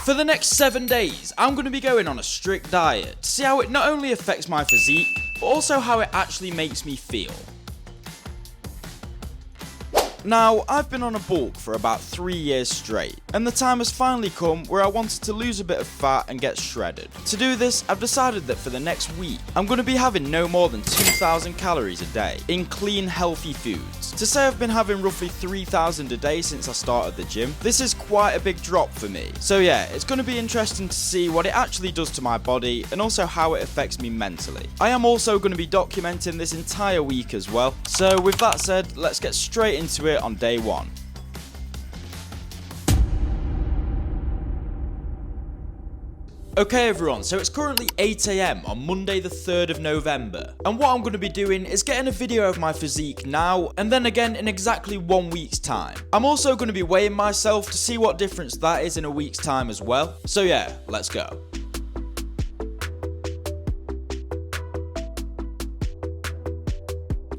For the next 7 days, I'm going to be going on a strict diet to see how it not only affects my physique, but also how it actually makes me feel. Now, I've been on a bulk for about 3 years straight, and the time has finally come where I wanted to lose a bit of fat and get shredded. To do this, I've decided that for the next week, I'm going to be having no more than 2,000 calories a day in clean, healthy foods. To say I've been having roughly 3,000 a day since I started the gym, this is quite a big drop for me. So yeah, it's going to be interesting to see what it actually does to my body and also how it affects me mentally. I am also going to be documenting this entire week as well. So with that said, let's get straight into it on day one. Okay everyone, so it's currently 8 AM on Monday the 3rd of November, and what I'm going to be doing is getting a video of my physique now, and then again in exactly 1 week's time. I'm also going to be weighing myself to see what difference that is in a week's time as well, so yeah, let's go.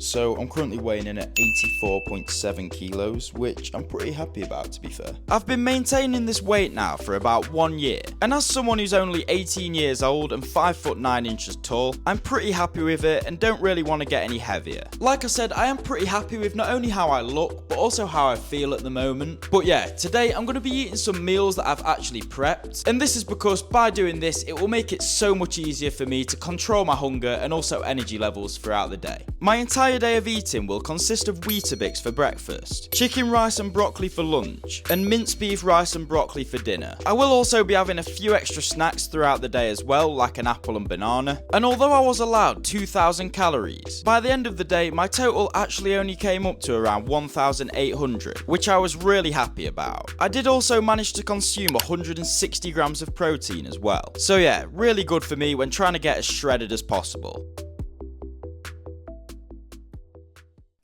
So I'm currently weighing in at 84.7 kilos, which I'm pretty happy about, to be fair. I've been maintaining this weight now for about 1 year, and as someone who's only 18 years old and 5'9" tall, I'm pretty happy with it and don't really want to get any heavier. Like I said, I am pretty happy with not only how I look, but also how I feel at the moment. But yeah, today I'm going to be eating some meals that I've actually prepped, and this is because by doing this, it will make it so much easier for me to control my hunger and also energy levels throughout the day. My entire day of eating will consist of Weetabix for breakfast, chicken rice and broccoli for lunch, and minced beef rice and broccoli for dinner. I will also be having a few extra snacks throughout the day as well, like an apple and banana. And although I was allowed 2,000 calories, by the end of the day my total actually only came up to around 1,800, which I was really happy about. I did also manage to consume 160 grams of protein as well. So yeah, really good for me when trying to get as shredded as possible.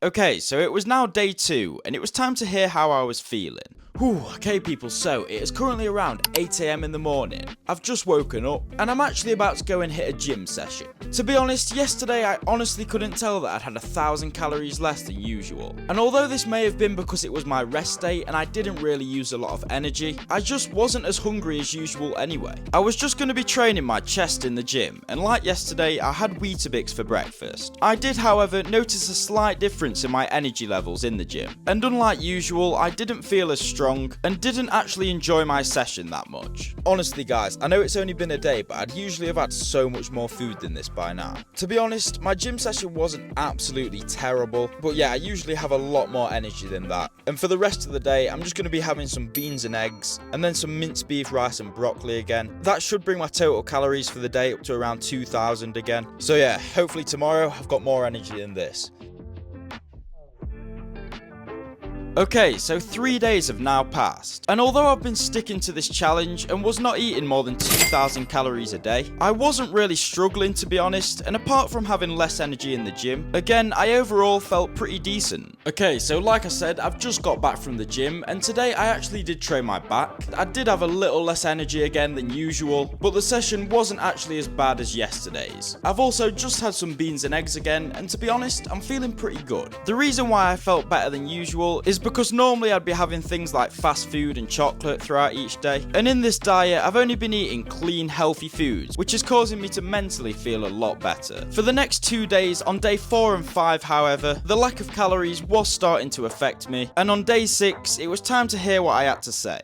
Okay, so it was now day 2, and it was time to hear how I was feeling. Okay people, so it is currently around 8 AM in the morning. I've just woken up, and I'm actually about to go and hit a gym session. To be honest, yesterday I honestly couldn't tell that I'd had 1,000 calories less than usual. And although this may have been because it was my rest day and I didn't really use a lot of energy, I just wasn't as hungry as usual anyway. I was just going to be training my chest in the gym, and like yesterday, I had Weetabix for breakfast. I did, however, notice a slight difference in my energy levels in the gym. And unlike usual, I didn't feel as strong and didn't actually enjoy my session that much. Honestly guys, I know it's only been a day, but I'd usually have had so much more food than this by now. To be honest, my gym session wasn't absolutely terrible, but yeah, I usually have a lot more energy than that. And for the rest of the day, I'm just going to be having some beans and eggs, and then some minced beef rice and broccoli again. That should bring my total calories for the day up to around 2,000 again. So yeah, hopefully tomorrow I've got more energy than this. Okay, so 3 days have now passed, and although I've been sticking to this challenge and was not eating more than 2,000 calories a day, I wasn't really struggling, to be honest, and apart from having less energy in the gym, again, I overall felt pretty decent. Okay, so like I said, I've just got back from the gym, and today I actually did train my back. I did have a little less energy again than usual, but the session wasn't actually as bad as yesterday's. I've also just had some beans and eggs again, and to be honest, I'm feeling pretty good. The reason why I felt better than usual is because normally I'd be having things like fast food and chocolate throughout each day, and in this diet I've only been eating clean, healthy foods, which is causing me to mentally feel a lot better. For the next 2 days, on day 4 and 5 however, the lack of calories was starting to affect me, and on day 6 it was time to hear what I had to say.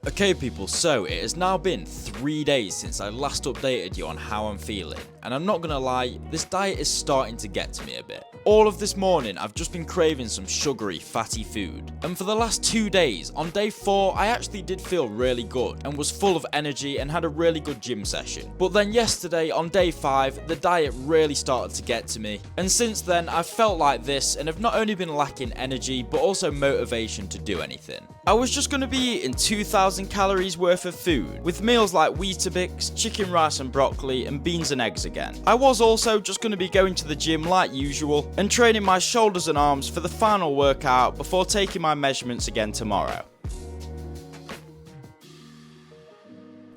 Okay people, so it has now been 3 days since I last updated you on how I'm feeling, and I'm not gonna lie, this diet is starting to get to me a bit. All of this morning I've just been craving some sugary, fatty food, and for the last 2 days, on day 4 I actually did feel really good and was full of energy and had a really good gym session. But then yesterday on day 5 the diet really started to get to me, and since then I've felt like this and have not only been lacking energy but also motivation to do anything. I was just going to be eating 2,000 calories worth of food, with meals like Weetabix, chicken rice and broccoli, and beans and eggs again. I was also just going to be going to the gym like usual, and training my shoulders and arms for the final workout before taking my measurements again tomorrow.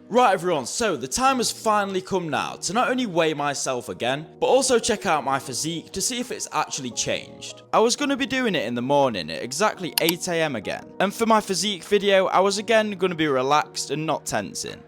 Right everyone, so the time has finally come now to not only weigh myself again, but also check out my physique to see if it's actually changed. I was going to be doing it in the morning at exactly 8 AM again, and for my physique video I was again going to be relaxed and not tensing.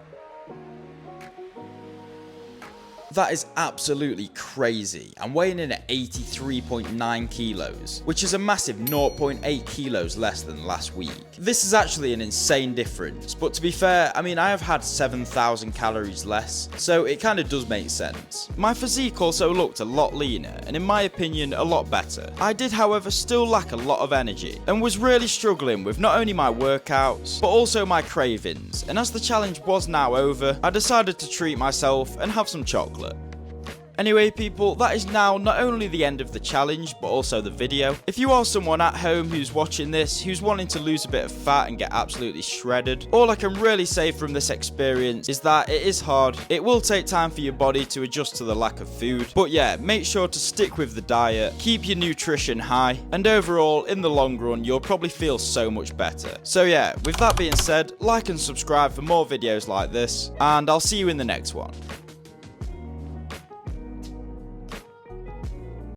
That is absolutely crazy. I'm weighing in at 83.9 kilos, which is a massive 0.8 kilos less than last week. This is actually an insane difference, but to be fair, I mean I have had 7,000 calories less, so it kind of does make sense. My physique also looked a lot leaner, and in my opinion a lot better. I did however still lack a lot of energy, and was really struggling with not only my workouts, but also my cravings, and as the challenge was now over, I decided to treat myself and have some chocolate. Anyway people, that is now not only the end of the challenge, but also the video. If you are someone at home who's watching this, who's wanting to lose a bit of fat and get absolutely shredded, all I can really say from this experience is that it is hard. It will take time for your body to adjust to the lack of food. But yeah, make sure to stick with the diet, keep your nutrition high, and overall, in the long run, you'll probably feel so much better. So yeah, with that being said, like and subscribe for more videos like this, and I'll see you in the next one.